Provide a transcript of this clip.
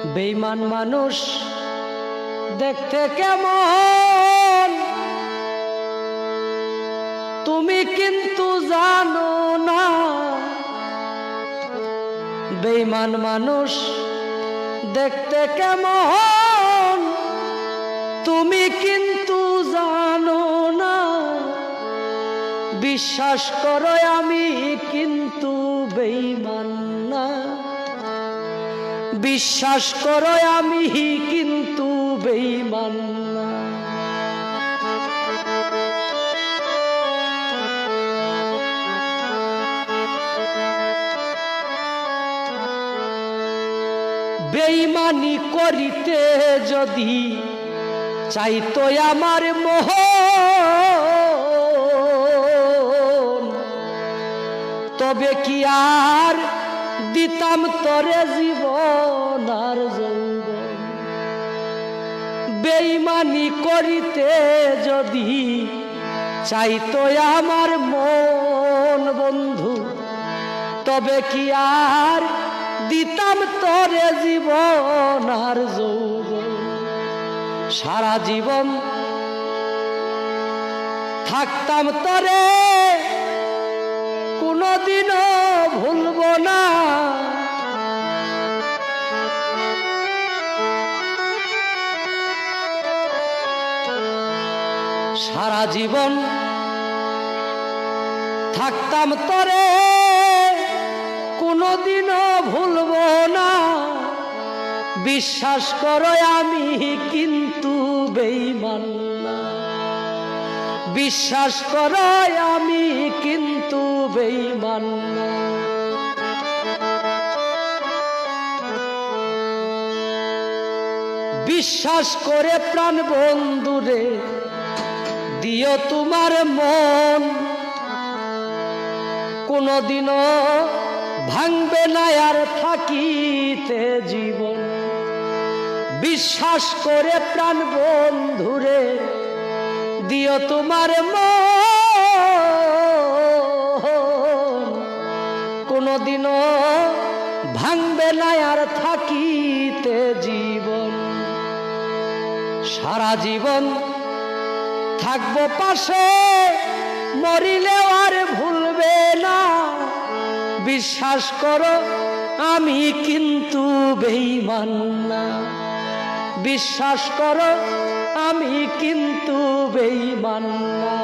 বেঈমান মানুষ দেখতে কেমন তুমি কিন্তু জানো না। বেঈমান মানুষ দেখতে কেমন তুমি কিন্তু জানো না। বিশ্বাস করো আমি কিন্তু বেঈমান না। বিশ্বাস করো আমি কিন্তু বেঈমান না। বেঈমানি করিতে যদি চাইতো আমার মোহন, তবে কি আর দিতাম তরে জীবন আর যৌবন। বেঈমানি করিতে যদি চাইতো আমার মন বন্ধু, তবে কি আর দিতাম তরে জীবন আর যৌবন। সারা জীবন থাকতাম তরে কোনদিনও ভুলব না। সারা জীবন থাকতাম তরে কোনদিনও ভুলব না। বিশ্বাস করো আমি কিন্তু বেঈমান না। বিশ্বাস করো আমি কিন্তু বেঈমান না। বিশ্বাস করে প্রাণ বন্ধুরে দিও তোমার মন, কোনদিনও ভাঙবে না আর থাকিতে জীবন। বিশ্বাস করে প্রাণ বন্ধুরে দিও তোমার মন, কোনদিনও ভাঙবে না আর থাকিতে জীবন। সারা জীবন থাকবো পাশে, মরিলেও আর ভুলবে না। বিশ্বাস করো আমি কিন্তু বেঈমান না। বিশ্বাস করো আমি কিন্তু বেঈমান না।